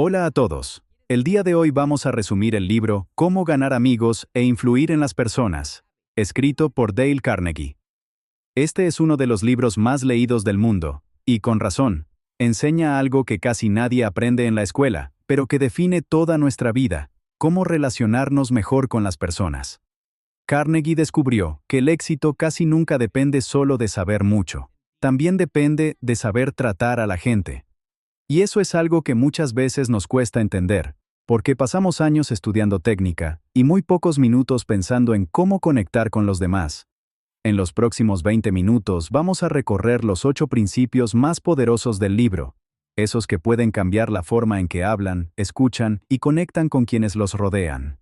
Hola a todos. El día de hoy vamos a resumir el libro Cómo ganar amigos e influir en las personas, escrito por Dale Carnegie. Este es uno de los libros más leídos del mundo, y con razón, enseña algo que casi nadie aprende en la escuela, pero que define toda nuestra vida: cómo relacionarnos mejor con las personas. Carnegie descubrió que el éxito casi nunca depende solo de saber mucho. También depende de saber tratar a la gente. Y eso es algo que muchas veces nos cuesta entender, porque pasamos años estudiando técnica y muy pocos minutos pensando en cómo conectar con los demás. En los próximos 20 minutos vamos a recorrer los 8 principios más poderosos del libro, esos que pueden cambiar la forma en que hablan, escuchan y conectan con quienes los rodean.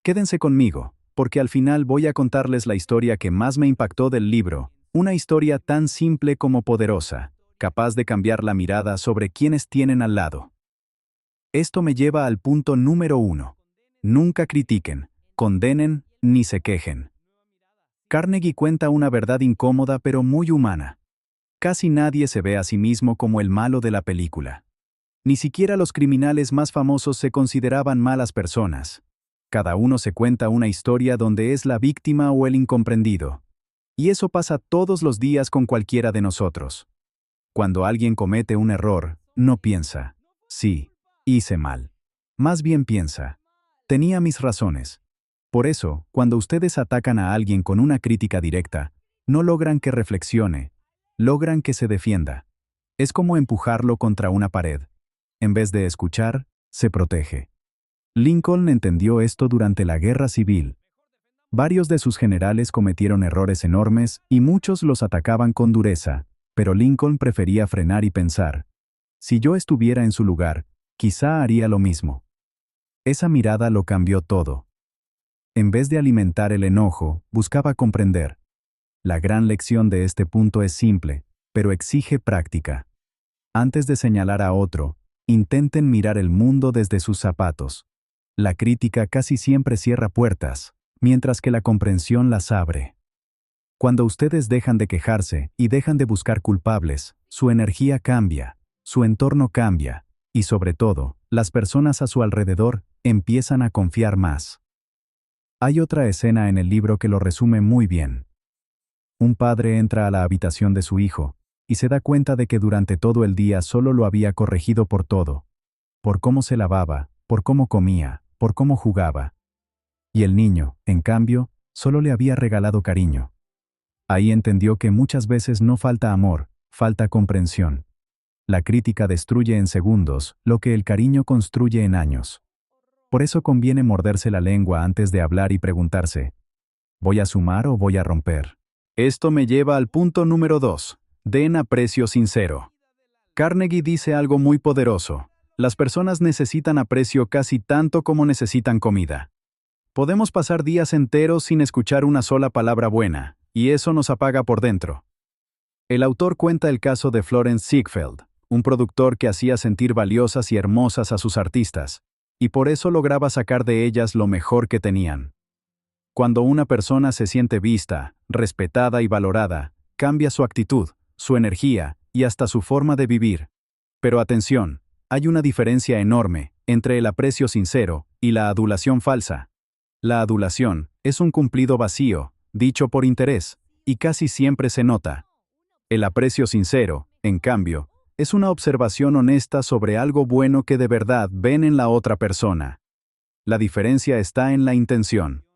Quédense conmigo, porque al final voy a contarles la historia que más me impactó del libro, una historia tan simple como poderosa, capaz de cambiar la mirada sobre quienes tienen al lado. Esto me lleva al punto número 1. Nunca critiquen, condenen, ni se quejen. Carnegie cuenta una verdad incómoda pero muy humana. Casi nadie se ve a sí mismo como el malo de la película. Ni siquiera los criminales más famosos se consideraban malas personas. Cada uno se cuenta una historia donde es la víctima o el incomprendido. Y eso pasa todos los días con cualquiera de nosotros. Cuando alguien comete un error, no piensa, sí, hice mal. Más bien piensa, tenía mis razones. Por eso, cuando ustedes atacan a alguien con una crítica directa, no logran que reflexione, logran que se defienda. Es como empujarlo contra una pared. En vez de escuchar, se protege. Lincoln entendió esto durante la Guerra Civil. Varios de sus generales cometieron errores enormes y muchos los atacaban con dureza, pero Lincoln prefería frenar y pensar: si yo estuviera en su lugar, quizá haría lo mismo. Esa mirada lo cambió todo. En vez de alimentar el enojo, buscaba comprender. La gran lección de este punto es simple, pero exige práctica. Antes de señalar a otro, intenten mirar el mundo desde sus zapatos. La crítica casi siempre cierra puertas, mientras que la comprensión las abre. Cuando ustedes dejan de quejarse y dejan de buscar culpables, su energía cambia, su entorno cambia, y sobre todo, las personas a su alrededor empiezan a confiar más. Hay otra escena en el libro que lo resume muy bien. Un padre entra a la habitación de su hijo, y se da cuenta de que durante todo el día solo lo había corregido por todo. Por cómo se lavaba, por cómo comía, por cómo jugaba. Y el niño, en cambio, solo le había regalado cariño. Ahí entendió que muchas veces no falta amor, falta comprensión. La crítica destruye en segundos lo que el cariño construye en años. Por eso conviene morderse la lengua antes de hablar y preguntarse: ¿voy a sumar o voy a romper? Esto me lleva al punto número 2. Den aprecio sincero. Carnegie dice algo muy poderoso: las personas necesitan aprecio casi tanto como necesitan comida. Podemos pasar días enteros sin escuchar una sola palabra buena, y eso nos apaga por dentro. El autor cuenta el caso de Florence Ziegfeld, un productor que hacía sentir valiosas y hermosas a sus artistas, y por eso lograba sacar de ellas lo mejor que tenían. Cuando una persona se siente vista, respetada y valorada, cambia su actitud, su energía y hasta su forma de vivir. Pero atención, hay una diferencia enorme entre el aprecio sincero y la adulación falsa. La adulación es un cumplido vacío, dicho por interés, y casi siempre se nota. El aprecio sincero, en cambio, es una observación honesta sobre algo bueno que de verdad ven en la otra persona. La diferencia está en la intención.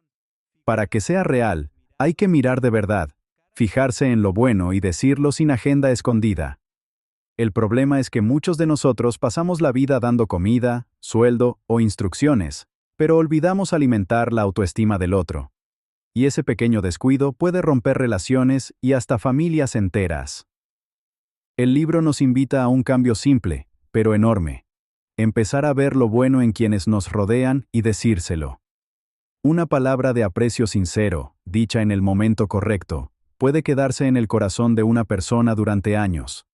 Para que sea real, hay que mirar de verdad, fijarse en lo bueno y decirlo sin agenda escondida. El problema es que muchos de nosotros pasamos la vida dando comida, sueldo o instrucciones, pero olvidamos alimentar la autoestima del otro. Y ese pequeño descuido puede romper relaciones y hasta familias enteras. El libro nos invita a un cambio simple, pero enorme. Empezar a ver lo bueno en quienes nos rodean y decírselo. Una palabra de aprecio sincero, dicha en el momento correcto, puede quedarse en el corazón de una persona durante años.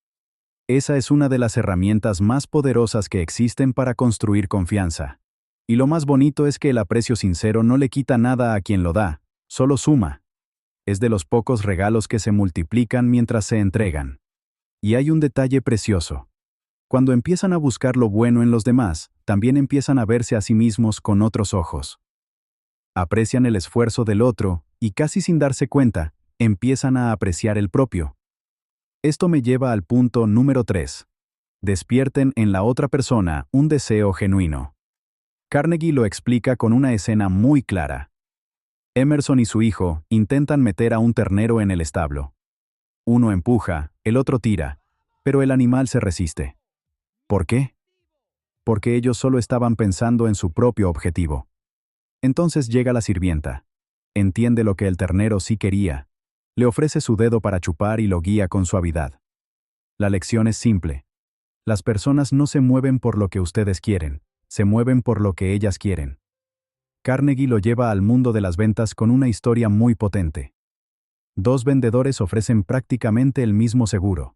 Esa es una de las herramientas más poderosas que existen para construir confianza. Y lo más bonito es que el aprecio sincero no le quita nada a quien lo da, solo suma. Es de los pocos regalos que se multiplican mientras se entregan. Y hay un detalle precioso. Cuando empiezan a buscar lo bueno en los demás, también empiezan a verse a sí mismos con otros ojos. Aprecian el esfuerzo del otro y casi sin darse cuenta, empiezan a apreciar el propio. Esto me lleva al punto número 3. Despierten en la otra persona un deseo genuino. Carnegie lo explica con una escena muy clara. Emerson y su hijo intentan meter a un ternero en el establo. Uno empuja, el otro tira, pero el animal se resiste. ¿Por qué? Porque ellos solo estaban pensando en su propio objetivo. Entonces llega la sirvienta. Entiende lo que el ternero sí quería. Le ofrece su dedo para chupar y lo guía con suavidad. La lección es simple. Las personas no se mueven por lo que ustedes quieren, se mueven por lo que ellas quieren. Carnegie lo lleva al mundo de las ventas con una historia muy potente. Dos vendedores ofrecen prácticamente el mismo seguro.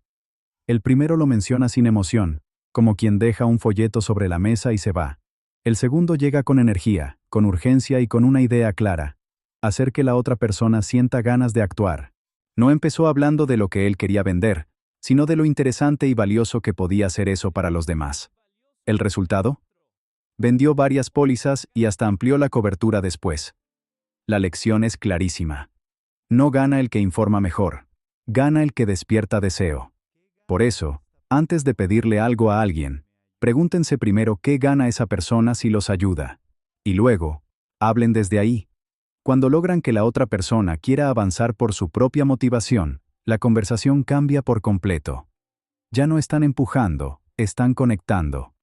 El primero lo menciona sin emoción, como quien deja un folleto sobre la mesa y se va. El segundo llega con energía, con urgencia y con una idea clara: hacer que la otra persona sienta ganas de actuar. No empezó hablando de lo que él quería vender, sino de lo interesante y valioso que podía hacer eso para los demás. ¿El resultado? Vendió varias pólizas y hasta amplió la cobertura después. La lección es clarísima. No gana el que informa mejor, gana el que despierta deseo. Por eso, antes de pedirle algo a alguien, pregúntense primero qué gana esa persona si los ayuda. Y luego, hablen desde ahí. Cuando logran que la otra persona quiera avanzar por su propia motivación, la conversación cambia por completo. Ya no están empujando, están conectando.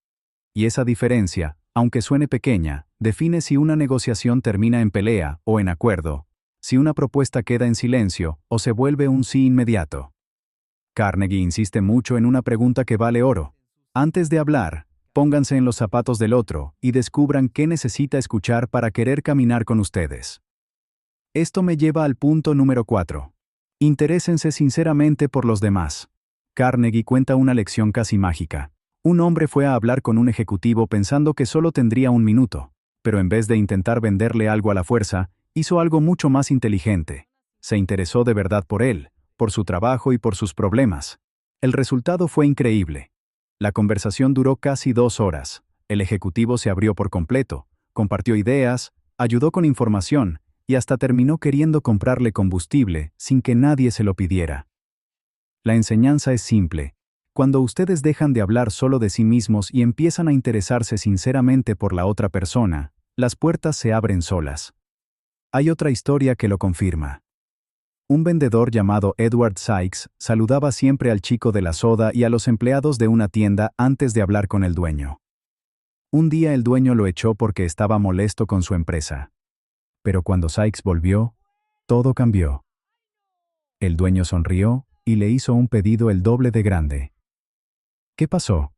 Y esa diferencia, aunque suene pequeña, define si una negociación termina en pelea o en acuerdo, si una propuesta queda en silencio o se vuelve un sí inmediato. Carnegie insiste mucho en una pregunta que vale oro. Antes de hablar, pónganse en los zapatos del otro y descubran qué necesita escuchar para querer caminar con ustedes. Esto me lleva al punto número 4. Interésense sinceramente por los demás. Carnegie cuenta una lección casi mágica. Un hombre fue a hablar con un ejecutivo pensando que solo tendría un minuto, pero en vez de intentar venderle algo a la fuerza, hizo algo mucho más inteligente. Se interesó de verdad por él, por su trabajo y por sus problemas. El resultado fue increíble. La conversación duró casi 2 horas. El ejecutivo se abrió por completo, compartió ideas, ayudó con información, y hasta terminó queriendo comprarle combustible sin que nadie se lo pidiera. La enseñanza es simple. Cuando ustedes dejan de hablar solo de sí mismos y empiezan a interesarse sinceramente por la otra persona, las puertas se abren solas. Hay otra historia que lo confirma. Un vendedor llamado Edward Sykes saludaba siempre al chico de la soda y a los empleados de una tienda antes de hablar con el dueño. Un día el dueño lo echó porque estaba molesto con su empresa. Pero cuando Sykes volvió, todo cambió. El dueño sonrió y le hizo un pedido el doble de grande. ¿Qué pasó?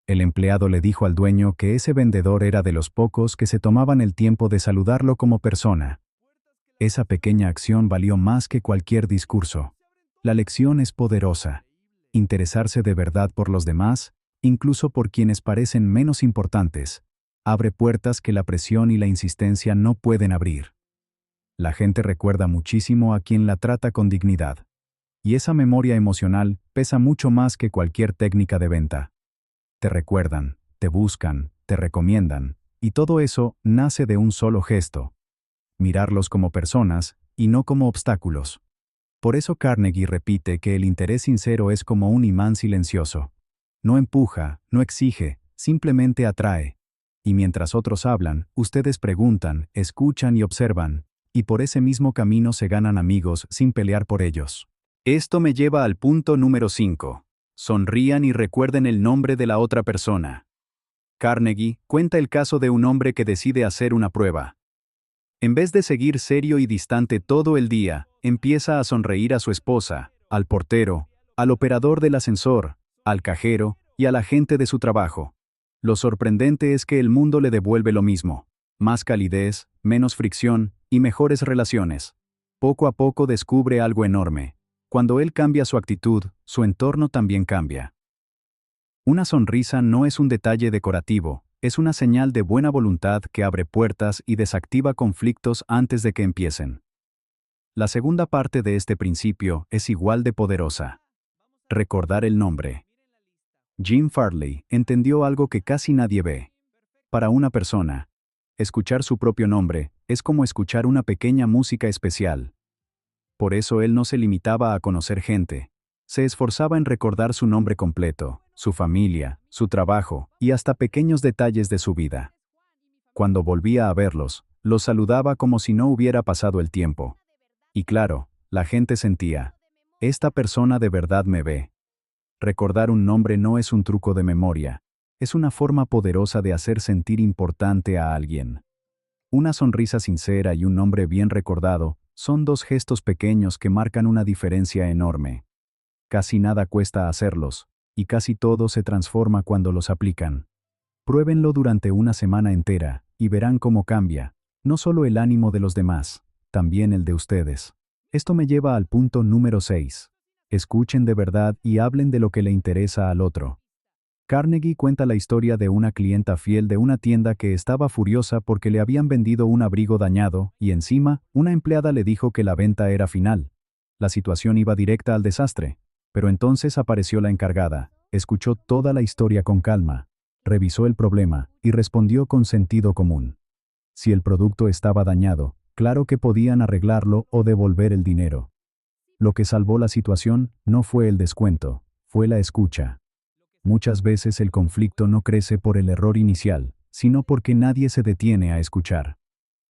El empleado le dijo al dueño que ese vendedor era de los pocos que se tomaban el tiempo de saludarlo como persona. Esa pequeña acción valió más que cualquier discurso. La lección es poderosa. Interesarse de verdad por los demás, incluso por quienes parecen menos importantes, abre puertas que la presión y la insistencia no pueden abrir. La gente recuerda muchísimo a quien la trata con dignidad. Y esa memoria emocional pesa mucho más que cualquier técnica de venta. Te recuerdan, te buscan, te recomiendan, y todo eso nace de un solo gesto: mirarlos como personas y no como obstáculos. Por eso Carnegie repite que el interés sincero es como un imán silencioso. No empuja, no exige, simplemente atrae. Y mientras otros hablan, ustedes preguntan, escuchan y observan, y por ese mismo camino se ganan amigos sin pelear por ellos. Esto me lleva al punto número 5. Sonrían y recuerden el nombre de la otra persona. Carnegie cuenta el caso de un hombre que decide hacer una prueba. En vez de seguir serio y distante todo el día, empieza a sonreír a su esposa, al portero, al operador del ascensor, al cajero y a la gente de su trabajo. Lo sorprendente es que el mundo le devuelve lo mismo: más calidez, menos fricción y mejores relaciones. Poco a poco descubre algo enorme. Cuando él cambia su actitud, su entorno también cambia. Una sonrisa no es un detalle decorativo, es una señal de buena voluntad que abre puertas y desactiva conflictos antes de que empiecen. La segunda parte de este principio es igual de poderosa. Recordar el nombre. Jim Farley entendió algo que casi nadie ve. Para una persona, escuchar su propio nombre es como escuchar una pequeña música especial. Por eso él no se limitaba a conocer gente. Se esforzaba en recordar su nombre completo, su familia, su trabajo y hasta pequeños detalles de su vida. Cuando volvía a verlos, los saludaba como si no hubiera pasado el tiempo. Y claro, la gente sentía, esta persona de verdad me ve. Recordar un nombre no es un truco de memoria, es una forma poderosa de hacer sentir importante a alguien. Una sonrisa sincera y un nombre bien recordado son dos gestos pequeños que marcan una diferencia enorme. Casi nada cuesta hacerlos, y casi todo se transforma cuando los aplican. Pruébenlo durante una semana entera, y verán cómo cambia, no solo el ánimo de los demás, también el de ustedes. Esto me lleva al punto número 6. Escuchen de verdad y hablen de lo que le interesa al otro. Carnegie cuenta la historia de una clienta fiel de una tienda que estaba furiosa porque le habían vendido un abrigo dañado y encima, una empleada le dijo que la venta era final. La situación iba directa al desastre. Pero entonces apareció la encargada, escuchó toda la historia con calma, revisó el problema y respondió con sentido común. Si el producto estaba dañado, claro que podían arreglarlo o devolver el dinero. Lo que salvó la situación no fue el descuento, fue la escucha. Muchas veces el conflicto no crece por el error inicial, sino porque nadie se detiene a escuchar.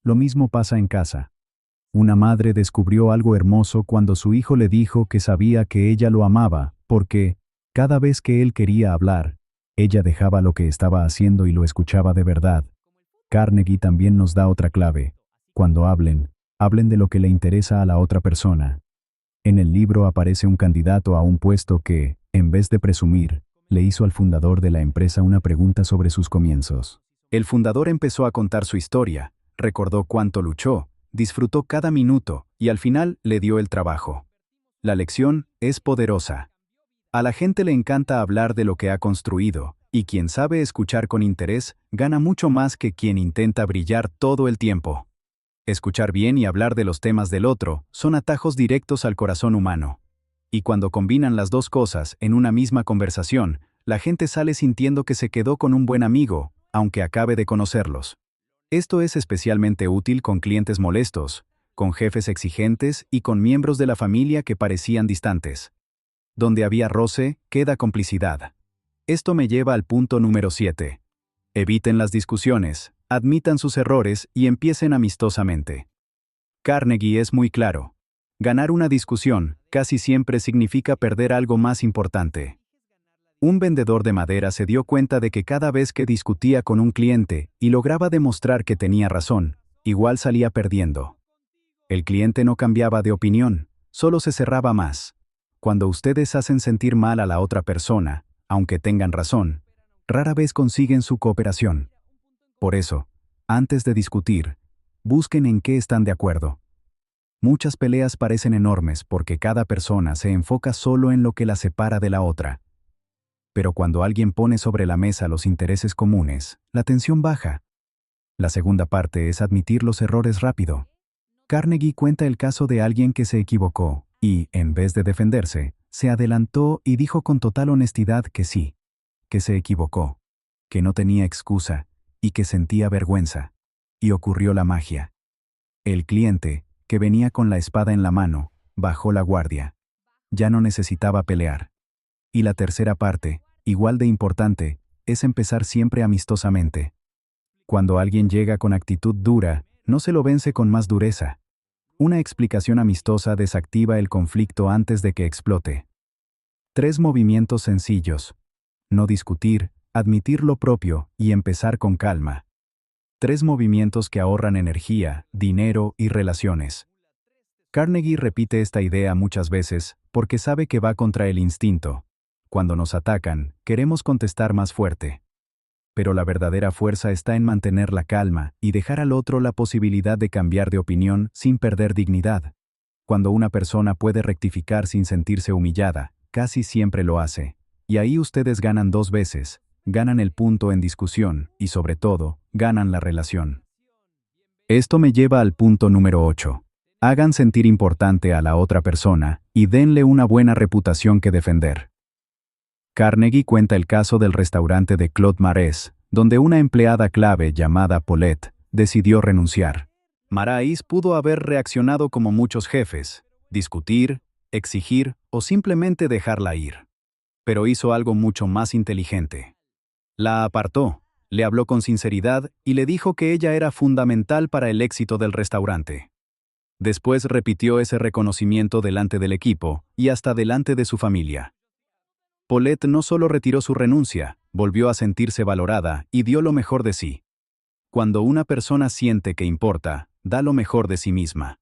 Lo mismo pasa en casa. Una madre descubrió algo hermoso cuando su hijo le dijo que sabía que ella lo amaba, porque, cada vez que él quería hablar, ella dejaba lo que estaba haciendo y lo escuchaba de verdad. Carnegie también nos da otra clave. Cuando hablen, hablen de lo que le interesa a la otra persona. En el libro aparece un candidato a un puesto que, en vez de presumir, le hizo al fundador de la empresa una pregunta sobre sus comienzos. El fundador empezó a contar su historia, recordó cuánto luchó, disfrutó cada minuto y al final le dio el trabajo. La lección es poderosa. A la gente le encanta hablar de lo que ha construido, y quien sabe escuchar con interés gana mucho más que quien intenta brillar todo el tiempo. Escuchar bien y hablar de los temas del otro son atajos directos al corazón humano. Y cuando combinan las dos cosas en una misma conversación, la gente sale sintiendo que se quedó con un buen amigo, aunque acabe de conocerlos. Esto es especialmente útil con clientes molestos, con jefes exigentes y con miembros de la familia que parecían distantes. Donde había roce, queda complicidad. Esto me lleva al punto número 7. Eviten las discusiones, admitan sus errores y empiecen amistosamente. Carnegie es muy claro. Ganar una discusión casi siempre significa perder algo más importante. Un vendedor de madera se dio cuenta de que cada vez que discutía con un cliente y lograba demostrar que tenía razón, igual salía perdiendo. El cliente no cambiaba de opinión, solo se cerraba más. Cuando ustedes hacen sentir mal a la otra persona, aunque tengan razón, rara vez consiguen su cooperación. Por eso, antes de discutir, busquen en qué están de acuerdo. Muchas peleas parecen enormes porque cada persona se enfoca solo en lo que la separa de la otra. Pero cuando alguien pone sobre la mesa los intereses comunes, la tensión baja. La segunda parte es admitir los errores rápido. Carnegie cuenta el caso de alguien que se equivocó y, en vez de defenderse, se adelantó y dijo con total honestidad que sí, que se equivocó, que no tenía excusa y que sentía vergüenza. Y ocurrió la magia. El cliente, que venía con la espada en la mano, bajó la guardia. Ya no necesitaba pelear. Y la tercera parte, igual de importante, es empezar siempre amistosamente. Cuando alguien llega con actitud dura, no se lo vence con más dureza. Una explicación amistosa desactiva el conflicto antes de que explote. 3 movimientos sencillos. No discutir, admitir lo propio y empezar con calma. 3 movimientos que ahorran energía, dinero y relaciones. Carnegie repite esta idea muchas veces porque sabe que va contra el instinto. Cuando nos atacan, queremos contestar más fuerte. Pero la verdadera fuerza está en mantener la calma y dejar al otro la posibilidad de cambiar de opinión sin perder dignidad. Cuando una persona puede rectificar sin sentirse humillada, casi siempre lo hace. Y ahí ustedes ganan 2 veces, ganan el punto en discusión y sobre todo, ganan la relación. Esto me lleva al punto número 8. Hagan sentir importante a la otra persona y denle una buena reputación que defender. Carnegie cuenta el caso del restaurante de Claude Marais, donde una empleada clave llamada Paulette decidió renunciar. Marais pudo haber reaccionado como muchos jefes, discutir, exigir o simplemente dejarla ir. Pero hizo algo mucho más inteligente. La apartó, le habló con sinceridad y le dijo que ella era fundamental para el éxito del restaurante. Después repitió ese reconocimiento delante del equipo y hasta delante de su familia. Paulette no solo retiró su renuncia, volvió a sentirse valorada y dio lo mejor de sí. Cuando una persona siente que importa, da lo mejor de sí misma.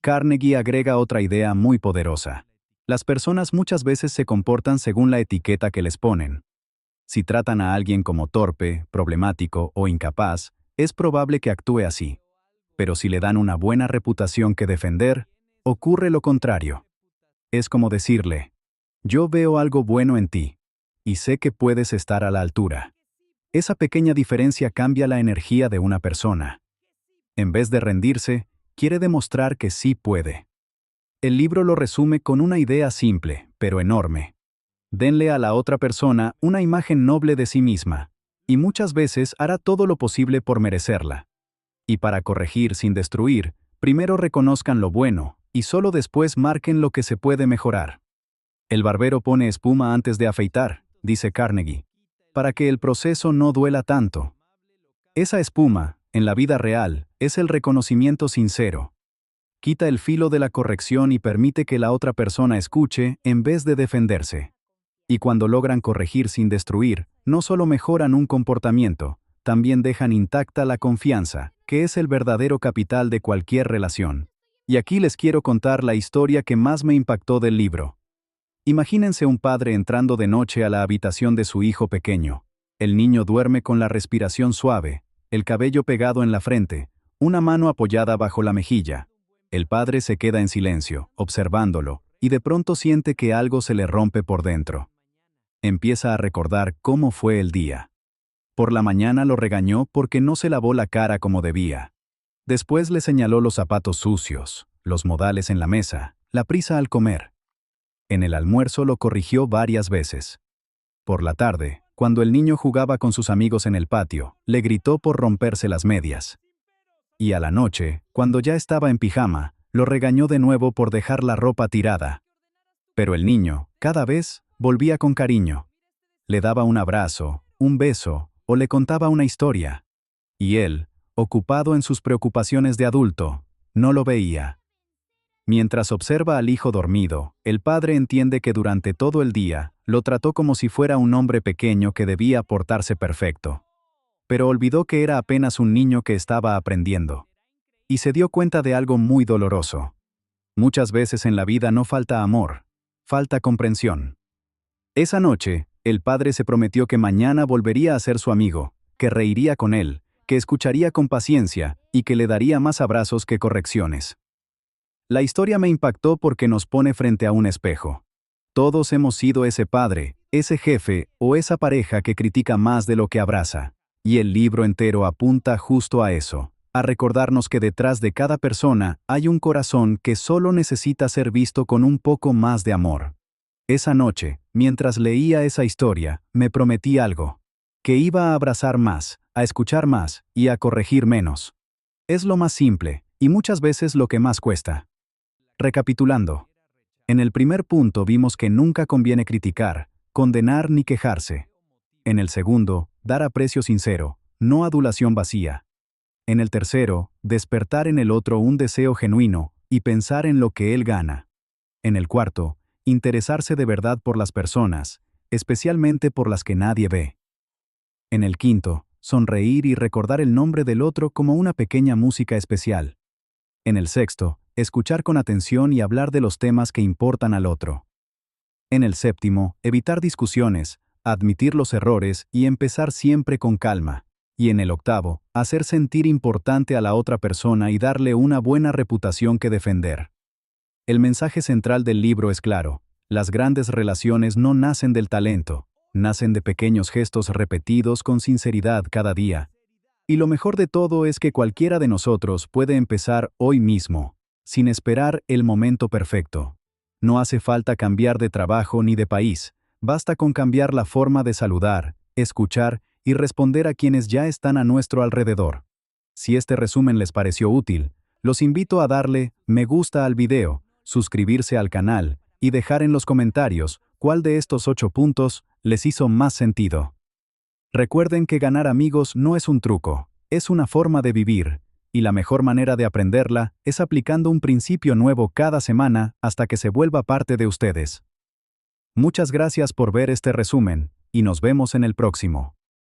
Carnegie agrega otra idea muy poderosa. Las personas muchas veces se comportan según la etiqueta que les ponen. Si tratan a alguien como torpe, problemático o incapaz, es probable que actúe así. Pero si le dan una buena reputación que defender, ocurre lo contrario. Es como decirle, yo veo algo bueno en ti, y sé que puedes estar a la altura. Esa pequeña diferencia cambia la energía de una persona. En vez de rendirse, quiere demostrar que sí puede. El libro lo resume con una idea simple, pero enorme. Denle a la otra persona una imagen noble de sí misma, y muchas veces hará todo lo posible por merecerla. Y para corregir sin destruir, primero reconozcan lo bueno, y solo después marquen lo que se puede mejorar. El barbero pone espuma antes de afeitar, dice Carnegie, para que el proceso no duela tanto. Esa espuma, en la vida real, es el reconocimiento sincero. Quita el filo de la corrección y permite que la otra persona escuche en vez de defenderse. Y cuando logran corregir sin destruir, no solo mejoran un comportamiento, también dejan intacta la confianza, que es el verdadero capital de cualquier relación. Y aquí les quiero contar la historia que más me impactó del libro. Imagínense un padre entrando de noche a la habitación de su hijo pequeño. El niño duerme con la respiración suave, el cabello pegado en la frente, una mano apoyada bajo la mejilla. El padre se queda en silencio, observándolo, y de pronto siente que algo se le rompe por dentro. Empieza a recordar cómo fue el día. Por la mañana lo regañó porque no se lavó la cara como debía. Después le señaló los zapatos sucios, los modales en la mesa, la prisa al comer. En el almuerzo lo corrigió varias veces. Por la tarde, cuando el niño jugaba con sus amigos en el patio, le gritó por romperse las medias. Y a la noche, cuando ya estaba en pijama, lo regañó de nuevo por dejar la ropa tirada. Pero el niño, cada vez, volvía con cariño. Le daba un abrazo, un beso, o le contaba una historia. Y él, ocupado en sus preocupaciones de adulto, no lo veía. Mientras observa al hijo dormido, el padre entiende que durante todo el día, lo trató como si fuera un hombre pequeño que debía portarse perfecto. Pero olvidó que era apenas un niño que estaba aprendiendo. Y se dio cuenta de algo muy doloroso. Muchas veces en la vida no falta amor, falta comprensión. Esa noche, el padre se prometió que mañana volvería a ser su amigo, que reiría con él, que escucharía con paciencia y que le daría más abrazos que correcciones. La historia me impactó porque nos pone frente a un espejo. Todos hemos sido ese padre, ese jefe o esa pareja que critica más de lo que abraza. Y el libro entero apunta justo a eso, a recordarnos que detrás de cada persona hay un corazón que solo necesita ser visto con un poco más de amor. Esa noche, mientras leía esa historia, me prometí algo. Que iba a abrazar más, a escuchar más y a corregir menos. Es lo más simple, y muchas veces lo que más cuesta. Recapitulando. En el primer punto vimos que nunca conviene criticar, condenar ni quejarse. En el segundo, dar aprecio sincero, no adulación vacía. En el tercero, despertar en el otro un deseo genuino y pensar en lo que él gana. En el cuarto, interesarse de verdad por las personas, especialmente por las que nadie ve. En el quinto, sonreír y recordar el nombre del otro como una pequeña música especial. En el sexto, escuchar con atención y hablar de los temas que importan al otro. En el séptimo, evitar discusiones, admitir los errores y empezar siempre con calma. Y en el octavo, hacer sentir importante a la otra persona y darle una buena reputación que defender. El mensaje central del libro es claro: las grandes relaciones no nacen del talento, nacen de pequeños gestos repetidos con sinceridad cada día. Y lo mejor de todo es que cualquiera de nosotros puede empezar hoy mismo, sin esperar el momento perfecto. No hace falta cambiar de trabajo ni de país, Basta con cambiar la forma de saludar, escuchar y responder a quienes ya están a nuestro alrededor. Si este resumen les pareció útil, los invito a darle me gusta al video, suscribirse al canal y dejar en los comentarios cuál de estos 8 puntos les hizo más sentido. Recuerden que ganar amigos no es un truco, es una forma de vivir, y la mejor manera de aprenderla es aplicando un principio nuevo cada semana hasta que se vuelva parte de ustedes. Muchas gracias por ver este resumen, y nos vemos en el próximo.